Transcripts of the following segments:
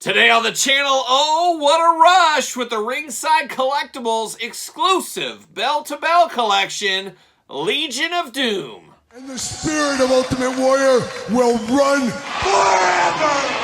Today on the channel, oh, what a rush with the Ringside Collectibles exclusive bell-to-bell collection, Legion of Doom. And the spirit of Ultimate Warrior will run forever!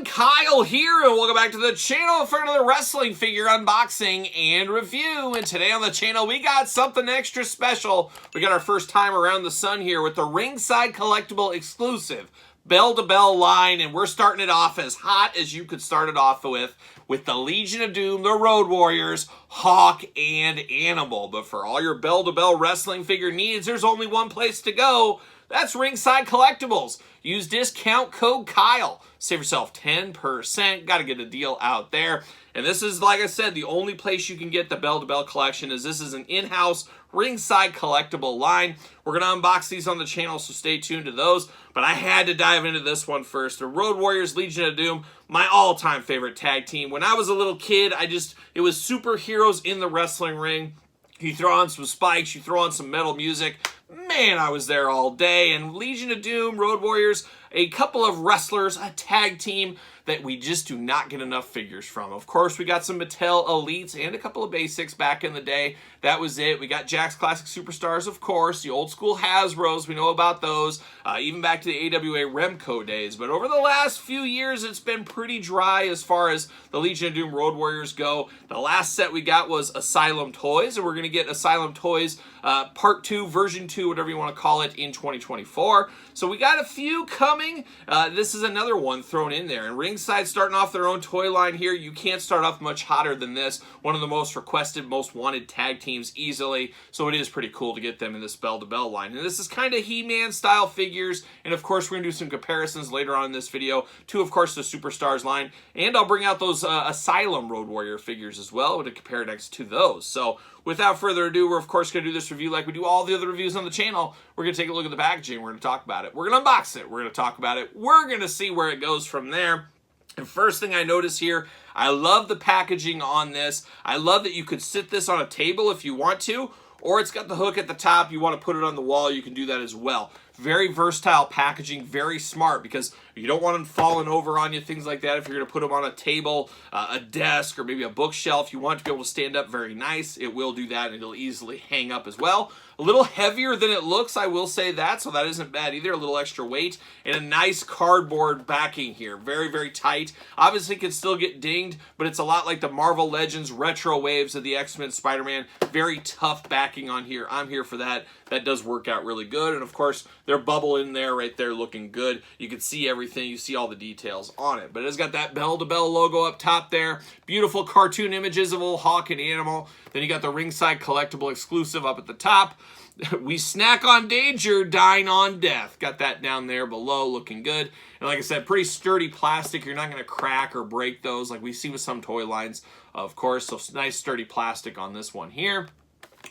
Kyle here, and welcome back to the channel for another wrestling figure unboxing and review. And today on the channel, we got something extra special. We got our first time around the sun here with the Ringside Collectible exclusive bell-to-bell line, and we're starting it off as hot as you could start it off with the Legion of Doom, the Road Warriors, Hawk, and Animal. But for all your bell-to-bell wrestling figure needs, there's only one place to go. That's Ringside Collectibles. Use discount code Kyle. Save yourself 10%. Got to get a deal out there. And this is, like I said, the only place you can get the bell-to-bell collection is this is an in-house Ringside Collectible line. We're going to unbox these on the channel, so stay tuned to those. But I had to dive into this one first. The Road Warriors, Legion of Doom, my all-time favorite tag team. When I was a little kid, it was superheroes in the wrestling ring. You throw on some spikes, you throw on some metal music. Man, I was there all day. And Legion of Doom, Road Warriors, a couple of wrestlers, a tag team that we just do not get enough figures from. Of course, we got some Mattel Elites and a couple of basics back in the day. That was it. We got Jakks Classic Superstars, of course, the old school Hasbros. We know about those, even back to the AWA Remco days. But over the last few years, it's been pretty dry as far as the Legion of Doom Road Warriors go. The last set we got was Asylum Toys, and we're going to get Asylum Toys Part 2, Version 2, whatever you want to call it, in 2024. So we got a few coming. This is another one thrown in there. And Ringside starting off their own toy line here. You can't start off much hotter than this. One of the most requested, most wanted tag teams easily. So it is pretty cool to get them in this bell-to-bell line. And this is kind of He-Man style figures. And of course, we're going to do some comparisons later on in this video to, of course, the Superstars line. And I'll bring out those Asylum Road Warrior figures as well to compare next to those. So without further ado, we're of course going to do this review like we do all the other reviews on the channel. We're going to take a look at the packaging. We're going to talk about it. We're going to unbox it. We're going to talk about it. We're going to see where it goes from there. And first thing I notice here, I love the packaging on this. I love that you could sit this on a table if you want to, or it's got the hook at the top. You want to put it on the wall, you can do that as well. Very versatile packaging, very smart, because you don't want them falling over on you, things like that. If you're going to put them on a table, a desk, or maybe a bookshelf, you want it to be able to stand up very nice. It will do that, and it'll easily hang up as well. A little heavier than it looks, I will say that, so that isn't bad either. A little extra weight, and a nice cardboard backing here. Very, very tight. Obviously, it can still get dinged, but it's a lot like the Marvel Legends retro waves of the X-Men Spider-Man. Very tough backing on here. I'm here for that. That does work out really good, and of course, their bubble in there right there looking good. You can see everything. You see all the details on it, but it's got that bell-to-bell logo up top there. Beautiful cartoon images of old Hawk and Animal. Then you got the Ringside Collectible exclusive up at the top. We snack on danger, dine on death. Got that down there below, looking good. And like I said, pretty sturdy plastic. You're not going to crack or break those like we see with some toy lines, of course. So nice sturdy plastic on this one here.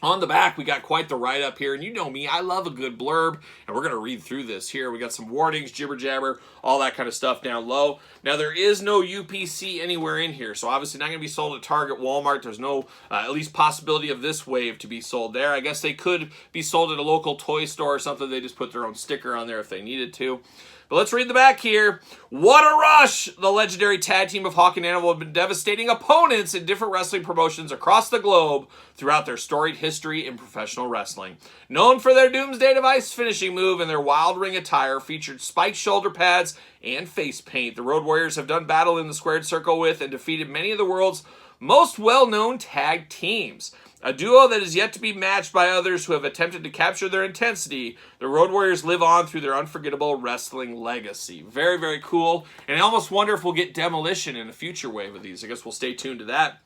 On the back, we got quite the write-up here, and you know me, I love a good blurb, and we're going to read through this here. We got some warnings, jibber-jabber, all that kind of stuff down low. Now, there is no UPC anywhere in here, so obviously not going to be sold at Target, Walmart. There's no, at least possibility of this wave to be sold there. I guess they could be sold at a local toy store or something. They just put their own sticker on there if they needed to. But let's read the back here. What a rush! The legendary tag team of Hawk and Animal have been devastating opponents in different wrestling promotions across the globe throughout their storied history in professional wrestling. Known for their Doomsday Device finishing move and their wild ring attire featured spiked shoulder pads and face paint, the Road Warriors have done battle in the squared circle with and defeated many of the world's most well-known tag teams. A duo that is yet to be matched by others who have attempted to capture their intensity. The Road Warriors live on through their unforgettable wrestling legacy. Very, very cool. And I almost wonder if we'll get Demolition in a future wave of these. I guess we'll stay tuned to that.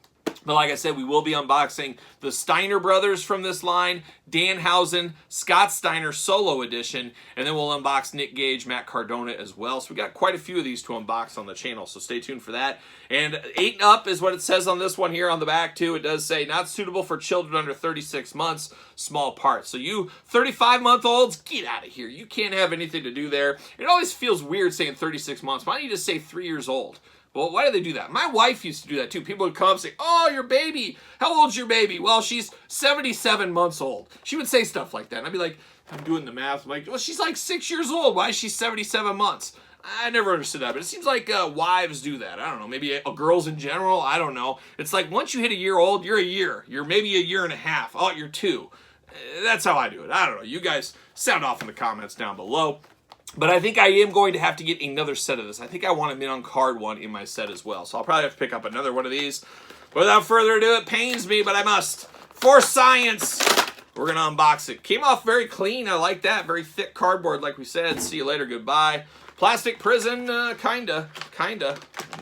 But like I said, we will be unboxing the Steiner brothers from this line, Danhausen, Scott Steiner Solo Edition, and then we'll unbox Nick Gage, Matt Cardona as well. So we got quite a few of these to unbox on the channel, so stay tuned for that. And 8 and up is what it says on this one here on the back too. It does say not suitable for children under 36 months, small parts. So you 35-month-olds, get out of here. You can't have anything to do there. It always feels weird saying 36 months. Why don't you just say 3 years old? Well, why do they do that? My wife used to do that too. People would come and say, oh, your baby. How old's your baby? Well, she's 77 months old. She would say stuff like that. And I'd be like, I'm doing the math. I'm like, well, she's like 6 years old. Why is she 77 months? I never understood that, but it seems like wives do that. I don't know. Maybe girls in general. I don't know. It's like once you hit a year old, you're a year. You're maybe a year and a half. Oh, you're 2. That's how I do it. I don't know. You guys sound off in the comments down below. But I think I am going to have to get another set of this. I think I want a mint on card one in my set as well. So I'll probably have to pick up another one of these. But without further ado, it pains me, but I must. For science, we're going to unbox it. Came off very clean. I like that. Very thick cardboard, like we said. See you later. Goodbye. Plastic prison, kinda.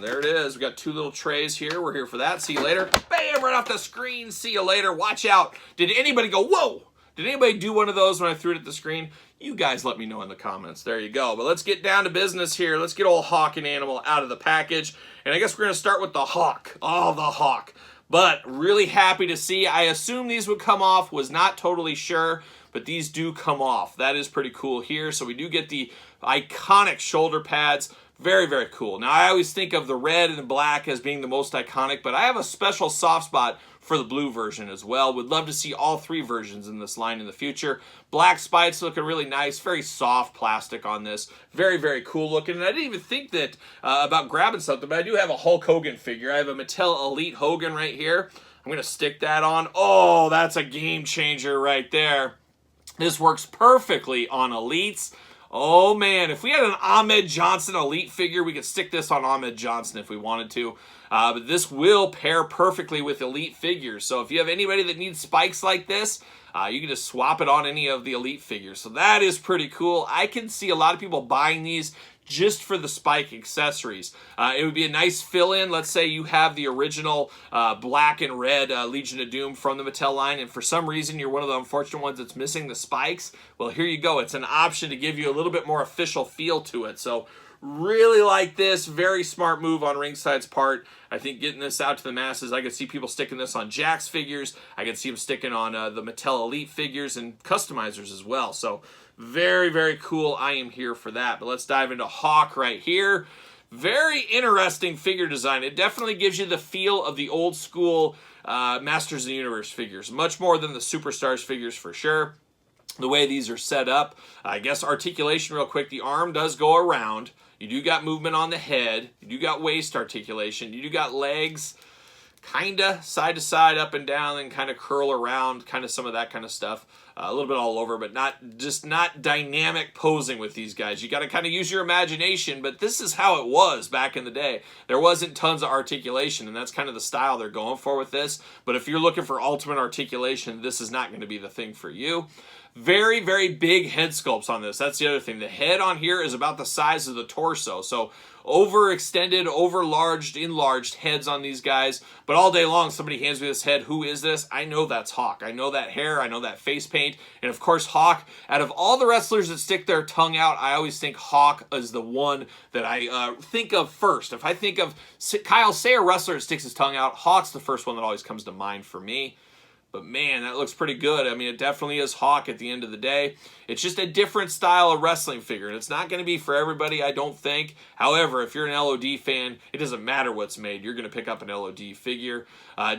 There it is. We got 2 little trays here. We're here for that. See you later. Bam, right off the screen. See you later. Watch out. Did anybody go, whoa? Did anybody do one of those when I threw it at the screen? You guys let me know in the comments. There you go. But let's get down to business here. Let's get old Hawk and Animal out of the package. And I guess we're going to start with the Hawk. Oh, the Hawk. But really happy to see. I assumed these would come off. Was not totally sure. But these do come off. That is pretty cool here. So we do get the iconic shoulder pads. Very, very cool. Now, I always think of the red and the black as being the most iconic, but I have a special soft spot for the blue version as well. Would love to see all 3 versions in this line in the future. Black spikes looking really nice. Very soft plastic on this. Very, very cool looking. And I didn't even think that about grabbing something, but I do have a Hulk Hogan figure. I have a Mattel Elite Hogan right here. I'm going to stick that on. Oh, that's a game changer right there. This works perfectly on Elites. Oh, man, if we had an Ahmed Johnson Elite figure, we could stick this on Ahmed Johnson if we wanted to. But this will pair perfectly with Elite figures. So if you have anybody that needs spikes like this, you can just swap it on any of the Elite figures. So that is pretty cool. I can see a lot of people buying these just for the spike accessories. It would be a nice fill-in. Let's say you have the original black and red Legion of Doom from the Mattel line, and for some reason you're one of the unfortunate ones that's missing the spikes. Well, here you go. It's an option to give you a little bit more official feel to it. So really like this. Very smart move on Ringside's part. I think getting this out to the masses, I could see people sticking this on Jakks figures. I could see them sticking on the Mattel Elite figures and customizers as well. So very, very cool. I am here for that. But let's dive into Hawk right here. Very interesting figure design. It definitely gives you the feel of the old school Masters of the Universe figures. Much more than the Superstars figures for sure. The way these are set up. I guess articulation real quick. The arm does go around. You do got movement on the head. You do got waist articulation. You do got legs. Kind of side to side, up and down, and kind of curl around, kind of some of that kind of stuff. A little bit all over, but not dynamic posing with these guys. You got to kind of use your imagination, but this is how it was back in the day. There wasn't tons of articulation, and that's kind of the style they're going for with this. But if you're looking for ultimate articulation, this is not going to be the thing for you. Very, very big head sculpts on this. That's the other thing. The head on here is about the size of the torso. So overextended, enlarged heads on these guys. But all day long, somebody hands me this head. Who is this? I know that's Hawk. I know that hair. I know that face paint. And of course, Hawk, out of all the wrestlers that stick their tongue out, I always think Hawk is the one that I think of first. If I think of Kyle, say a wrestler that sticks his tongue out, Hawk's the first one that always comes to mind for me. But man, that looks pretty good. I mean, it definitely is Hawk at the end of the day. It's just a different style of wrestling figure, and it's not going to be for everybody, I don't think. However, if you're an LOD fan, it doesn't matter what's made. You're going to pick up an LOD figure.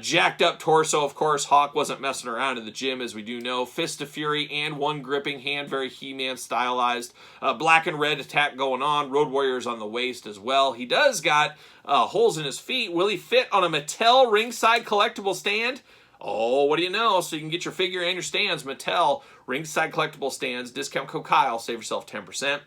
Jacked up torso, of course. Hawk wasn't messing around in the gym, as we do know. Fist of Fury and one gripping hand, very He-Man stylized. Black and red attack going on. Road Warriors on the waist as well. He does got holes in his feet. Will he fit on a Mattel ringside collectible stand? Oh, what do you know? So you can get your figure and your stands. Mattel, ringside collectible stands, discount code Kyle, save yourself 10%.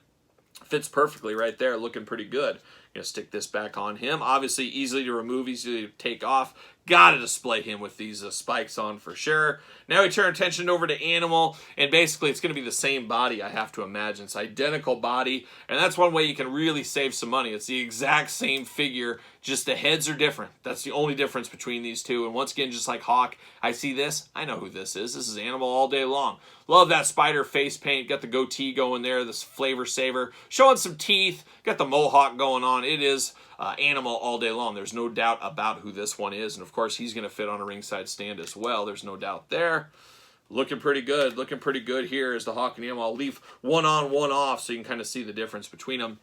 Fits perfectly right there, looking pretty good. Gonna stick this back on him. Obviously, easily to remove, easily to take off. Gotta display him with these spikes on for sure. Now we turn attention over to Animal, and basically it's going to be the same body, I have to imagine. It's identical body, and that's one way you can really save some money. It's the exact same figure, Just the heads are different. That's the only difference between these two. And once again, just like Hawk, I see this. I know who this is. This is Animal all day long. Love that spider face paint. Got the goatee going there. This flavor saver. Showing some teeth. Got the mohawk going on. It is Animal all day long. There's no doubt about who this one is. And of course, he's going to fit on a ringside stand as well. There's no doubt there. Looking pretty good. Looking pretty good here as the Hawk and Animal. I'll leave one on, one off so you can kind of see the difference between them.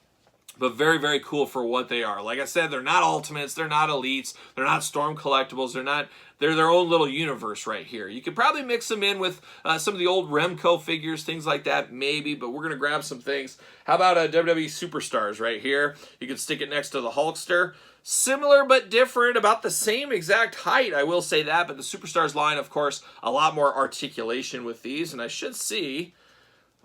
But very, very cool for what they are. Like I said, they're not Ultimates. They're not Elites. They're not Storm Collectibles. They're their own little universe right here. You could probably mix them in with some of the old Remco figures, things like that, maybe. But we're going to grab some things. How about WWE Superstars right here? You could stick it next to the Hulkster. Similar but different, about the same exact height, I will say that. But the Superstars line, of course, a lot more articulation with these. And I should see...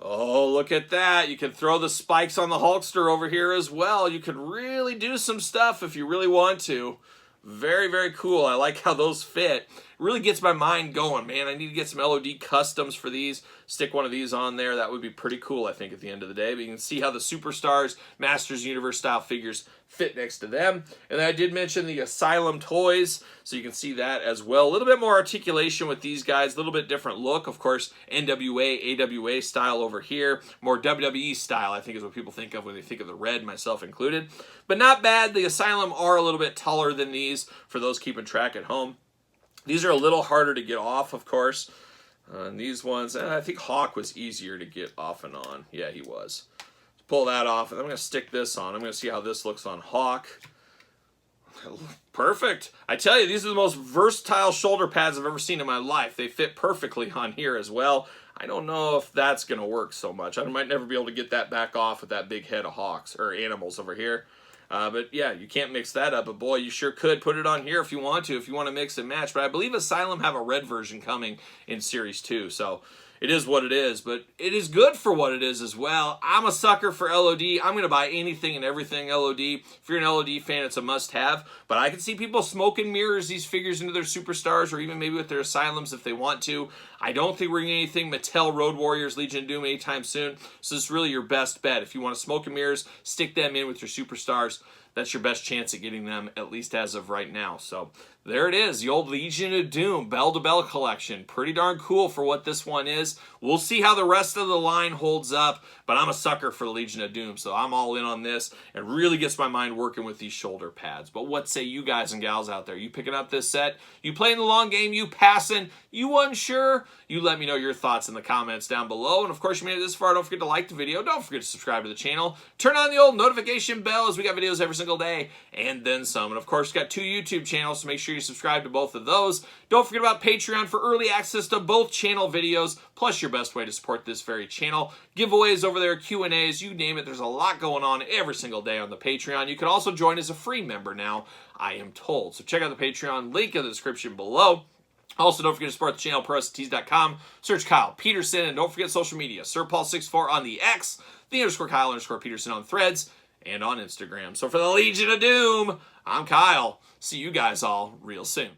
Oh, look at that. You can throw the spikes on the Hulkster over here as well. You could really do some stuff if you really want to. Very, very cool. I like how those fit. It really gets my mind going, man. I need to get some LOD customs for these. Stick one of these on there. That would be pretty cool, I think, at the end of the day. But you can see how the Superstars, Masters Universe style figures fit next to them. And then I did mention the Asylum toys, so you can see that as well. A little bit more articulation with these guys, a little bit different look. Of course, NWA, AWA style over here. More WWE style, I think, is what people think of when they think of the red, myself included. But not bad. The Asylum are a little bit taller than these for those keeping track at home. These are a little harder to get off, of course. And these ones, I think Hawk was easier to get off and on. Yeah, he was. Pull that off, and I'm going to stick this on. I'm going to see how this looks on Hawk. Perfect. I tell you, these are the most versatile shoulder pads I've ever seen in my life. They fit perfectly on here as well. I don't know if that's going to work so much. I might never be able to get that back off with that big head of Hawks, or Animals over here. But yeah, you can't mix that up. But boy, you sure could put it on here if you want to mix and match. But I believe Asylum have a red version coming in Series 2. So it is what it is. But it is good for what it is as well. I'm a sucker for LOD. I'm going to buy anything and everything LOD. If you're an LOD fan, it's a must-have. But I can see people smoke and mirrors these figures into their Superstars, or even maybe with their Asylums if they want to. I don't think we're getting anything Mattel Road Warriors Legion of Doom anytime soon. So this is really your best bet. If you want to smoke and mirrors, stick them in with your Superstars. That's your best chance at getting them, at least as of right now. So there it is, the old Legion of Doom bell-to-bell collection. Pretty darn cool for what this one is. We'll see how the rest of the line holds up, but I'm a sucker for the Legion of Doom, so I'm all in on this. It really gets my mind working with these shoulder pads. But what say you guys and gals out there? You picking up this set? You playing the long game? You passing? You unsure? You let me know your thoughts in the comments down below. And of course, you made it this far. Don't forget to like the video. Don't forget to subscribe to the channel. Turn on the old notification bell, as we got videos every single day and then some. And of course, got 2 YouTube channels, so make sure you subscribe to both of those. Don't forget about Patreon for early access to both channel videos, plus your best way to support this very channel. Giveaways over there, Q&As, you name it. There's a lot going on every single day on the Patreon. You can also join as a free member now, I am told. So check out the Patreon, link in the description below. Also, don't forget to support the channel, ProWrestlingTees.com. Search Kyle Peterson, and don't forget social media. SirPaul64 on the X, _Kyle_Peterson on Threads, and on Instagram. So for the Legion of Doom, I'm Kyle. See you guys all real soon.